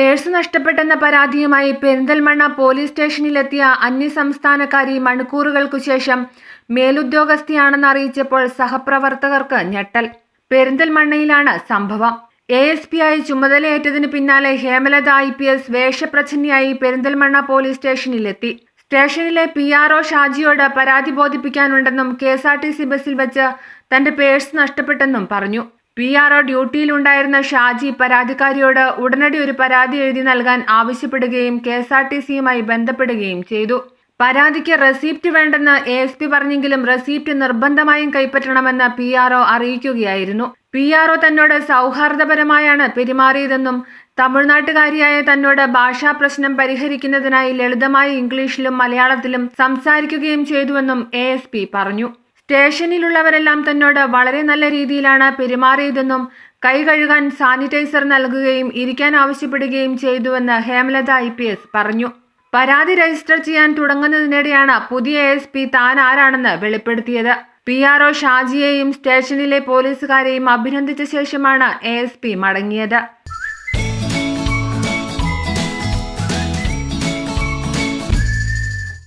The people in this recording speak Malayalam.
പേഴ്സ് നഷ്ടപ്പെട്ടെന്ന പരാതിയുമായി പെരിന്തൽമണ്ണ പോലീസ് സ്റ്റേഷനിലെത്തിയ അന്യസംസ്ഥാനക്കാരി മണിക്കൂറുകൾക്കു ശേഷം മേലുദ്യോഗസ്ഥയാണെന്ന് അറിയിച്ചപ്പോൾ സഹപ്രവർത്തകർക്ക് ഞെട്ടൽ. പെരിന്തൽമണ്ണയിലാണ് സംഭവം. ASP ആയി ചുമതലയേറ്റതിന് പിന്നാലെ ഹേമലത IPS വേഷപ്രച്ഛന്നയായി പെരിന്തൽമണ്ണ പോലീസ് സ്റ്റേഷനിലെത്തി. സ്റ്റേഷനിലെ PRO ഷാജിയോട് പരാതി ബോധിപ്പിക്കാനുണ്ടെന്നും KSRTC ബസ്സിൽ വെച്ച് തന്റെ പേഴ്സ് നഷ്ടപ്പെട്ടെന്നും പറഞ്ഞു. PRO ഡ്യൂട്ടിയിലുണ്ടായിരുന്ന ഷാജി പരാതിക്കാരിയോട് ഉടനടി ഒരു പരാതി എഴുതി നൽകാൻ ആവശ്യപ്പെടുകയും KSRTCയുമായി ബന്ധപ്പെടുകയും ചെയ്തു. പരാതിക്ക് റെസിപ്റ്റ് വേണ്ടെന്ന് ASP പറഞ്ഞെങ്കിലും റെസിപ്റ്റ് നിർബന്ധമായും കൈപ്പറ്റണമെന്ന് PRO അറിയിക്കുകയായിരുന്നു. PRO തന്നോട് സൗഹാർദ്ദപരമായാണ് പെരുമാറിയതെന്നും തമിഴ്നാട്ടുകാരിയായ തന്നോട് ഭാഷാ പ്രശ്നം പരിഹരിക്കുന്നതിനായി ലളിതമായ ഇംഗ്ലീഷിലും മലയാളത്തിലും സംസാരിക്കുകയും ചെയ്തുവെന്നും ASP പറഞ്ഞു. സ്റ്റേഷനിലുള്ളവരെല്ലാം തന്നോട് വളരെ നല്ല രീതിയിലാണ് പെരുമാറിയതെന്നും കൈ കഴുകാൻ സാനിറ്റൈസർ നൽകുകയും ഇരിക്കാൻ ആവശ്യപ്പെടുകയും ചെയ്തുവെന്ന് ഹേമലത IPS പറഞ്ഞു. പരാതി രജിസ്റ്റർ ചെയ്യാൻ തുടങ്ങുന്നതിനിടെയാണ് പുതിയ ASP താൻ ആരാണെന്ന് വെളിപ്പെടുത്തിയത്. PRO ഷാജിയെയും സ്റ്റേഷനിലെ പോലീസുകാരെയും അഭിനന്ദിച്ച ശേഷമാണ് ASP മടങ്ങിയത്.